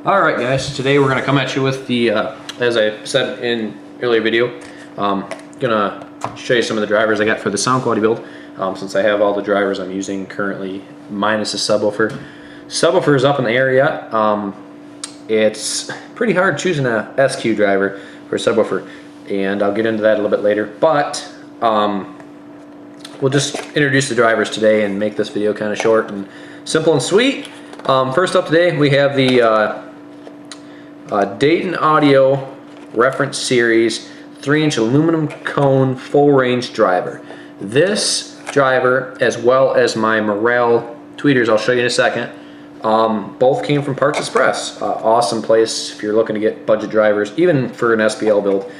Alright guys, today we're going to come at you with the, as I said in earlier video, gonna show you some of the drivers I got for the sound quality build, since I have all the drivers I'm using currently minus the subwoofer. Subwoofer is up in the air yet. It's pretty hard choosing a SQ driver for a subwoofer, and I'll get into that a little bit later, but we'll just introduce the drivers today and make this video kind of short and simple and sweet. First up today we have the Dayton Audio Reference Series 3-inch aluminum cone full range driver. This driver, as well as my Morel tweeters I'll show you in a second, both came from Parts Express. Awesome place if you're looking to get budget drivers, even for an SPL build.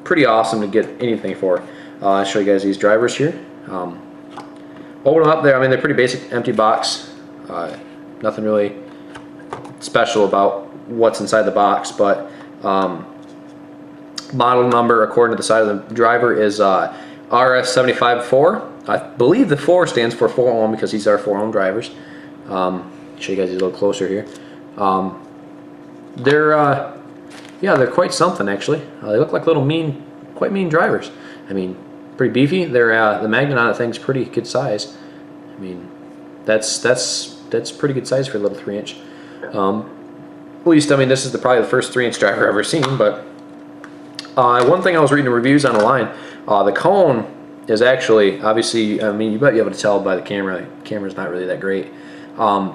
Pretty awesome to get anything for. I'll show you guys these drivers here. Open them up there. I mean, they're pretty basic, empty box. Nothing really special about what's inside the box, but model number according to the side of the driver is RS754. I believe the 4 stands for 4 ohm because these are 4 ohm drivers. Show you guys a little closer here. They're quite something actually. They look like little quite mean drivers. I mean, pretty beefy. They're the magnet on the thing's pretty good size. I mean, that's pretty good size for a little 3-inch. At least, I mean, this is probably the first 3-inch driver I've ever seen. But one thing I was reading the reviews on the line, the cone is actually, obviously, I mean, you might be able to tell by the camera. The camera's not really that great.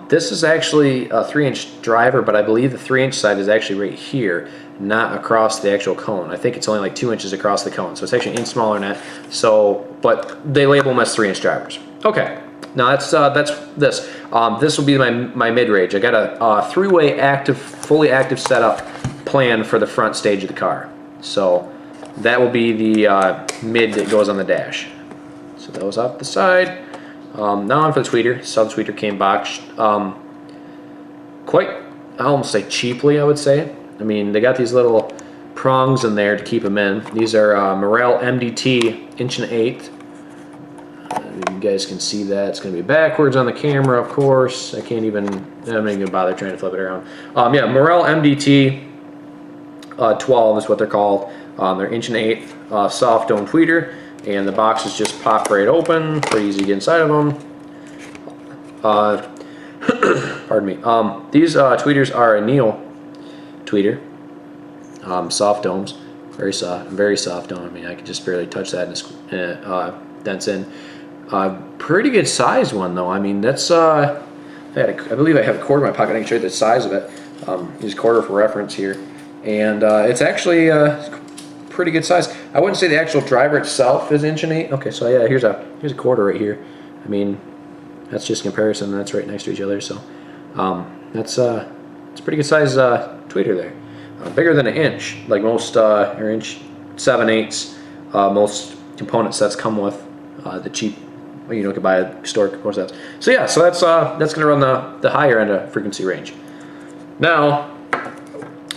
This is actually a 3-inch driver, but I believe the 3-inch side is actually right here, not across the actual cone. I think it's only like 2 inches across the cone, so it's actually an inch smaller than that. So, but they label them as 3-inch drivers. Okay. Now that's this. This will be my mid-range. I got a three-way fully active setup planned for the front stage of the car. So that will be the mid that goes on the dash. So that was off the side. Now on for the tweeter. So the tweeter came boxed. Quite, I almost say cheaply, I would say. I mean, they got these little prongs in there to keep them in. These are Morel MDT 1/8". You guys can see that. It's going to be backwards on the camera, of course. I'm not even going to bother trying to flip it around. Yeah, Morel MDT 12 is what they're called. They're 1/8" soft dome tweeter, and the boxes just pop right open. Pretty easy to get inside of them. Pardon me. These tweeters are a Neil tweeter. Soft domes, very soft dome. I mean, I could just barely touch that and it dents in. Pretty good size one though. I mean, that's I believe I have a quarter in my pocket. I can show you the size of it. Use quarter for reference here, and it's actually pretty good size. I wouldn't say the actual driver itself is 1/8". Okay, so yeah, here's a quarter right here. I mean, that's just comparison. That's right next to each other. So it's a pretty good size tweeter there. Bigger than 1 inch, like most or 7/8". Most component sets come with the cheap. You know, you can buy a store component sets. So yeah, so that's going to run the higher end of frequency range. Now,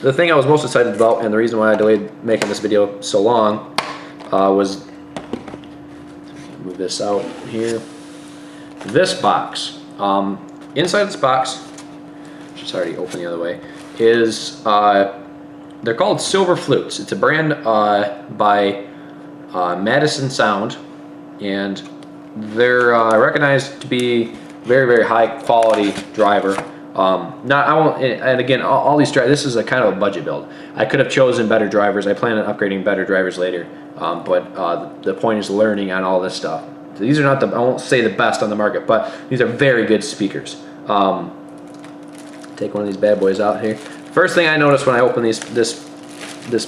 the thing I was most excited about, and the reason why I delayed making this video so long, was move this out here. This box. Inside this box, which is already open the other way, is they're called Silver Flutes. It's a brand by Madison Sound, and they're recognized to be very high quality driver. And again, all these drivers, this is a kind of a budget build. I could have chosen better drivers. I plan on upgrading better drivers later, but the point is learning on all this stuff. So these are not I won't say the best on the market, but these are very good speakers. Take one of these bad boys out here. First thing I noticed when I open this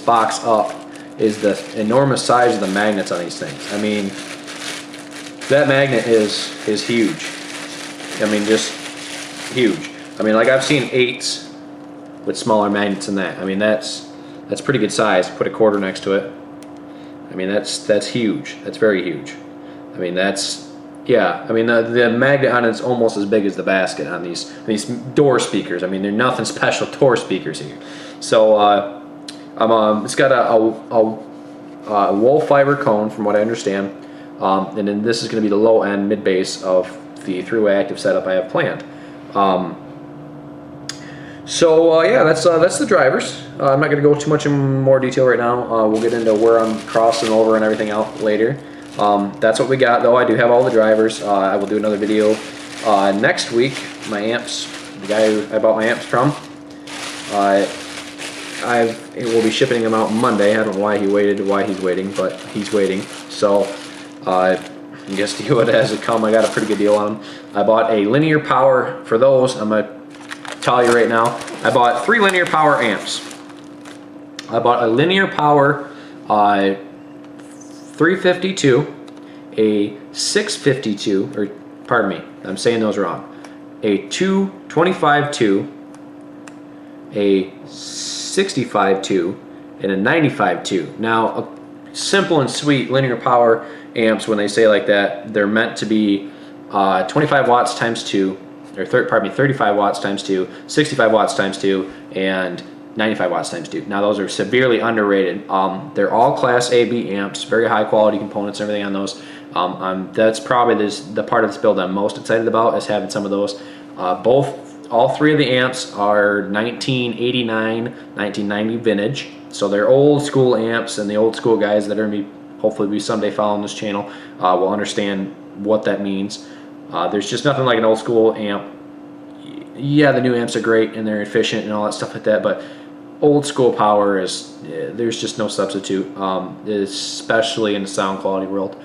box up is the enormous size of the magnets on these things. I mean, that magnet is huge. I mean, just huge. I mean, like I've seen 8s with smaller magnets than that. I mean, that's pretty good size. Put a quarter next to it. I mean, that's huge. That's very huge. I mean, yeah. I mean, the magnet on it's almost as big as the basket on these door speakers. I mean, they're nothing special door speakers here. So it's got a wool fiber cone, from what I understand. And then this is going to be the low end mid bass of the 3-way active setup I have planned. So yeah, that's the drivers. I'm not going to go too much in more detail right now. We'll get into where I'm crossing over and everything out later. That's what we got, though. I do have all the drivers. I will do another video next week. My amps, the guy who I bought my amps from, it will be shipping them out Monday. I don't know why he's waiting, but he's waiting. So I guess deal with it as it come. I got a pretty good deal on them. I bought a linear power for those. I'm gonna tell you right now. I bought 3 linear power amps. I bought a linear power 352, a 652, or pardon me, I'm saying those wrong. A 225-2, a 65-2, and a 95-2. Now, a simple and sweet linear power amps, when they say like that, they're meant to be 25 watts times 2, or 35 watts times 2, 65 watts times 2, and 95 watts times 2. Now those are severely underrated. They're all Class A, B amps, very high quality components and everything on those. That's probably the part of this build I'm most excited about, is having some of those. All 3 of the amps are 1989, 1990 vintage. So they're old school amps, and the old school guys that are gonna be hopefully be someday following this channel will understand what that means. There's just nothing like an old school amp. Yeah, the new amps are great and they're efficient and all that stuff like that, but old school power is, there's just no substitute, especially in the sound quality world.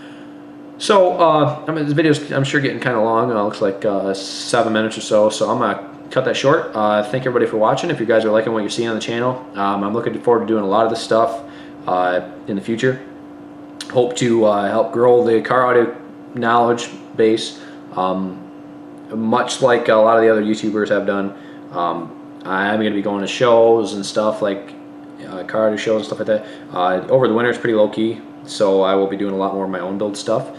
So, I mean, this video's, I'm sure, getting kind of long. It looks like 7 minutes or so, so I'm gonna cut that short. Thank everybody for watching. If you guys are liking what you're seeing on the channel, I'm looking forward to doing a lot of this stuff in the future. Hope to help grow the car audio knowledge base, much like a lot of the other YouTubers have done. I'm going to be going to shows and stuff, like car audio shows and stuff like that. Over the winter it's pretty low-key, so I will be doing a lot more of my own build stuff,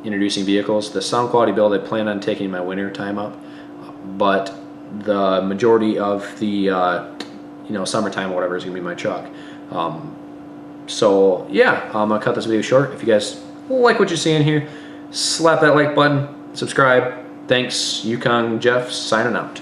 introducing vehicles. The sound quality build I plan on taking my winter time up, but the majority of the summertime or whatever is going to be my truck. So yeah, I'm going to cut this video short. If you guys like what you're seeing here, slap that like button, subscribe. Thanks, Yukon Jeff, signing out.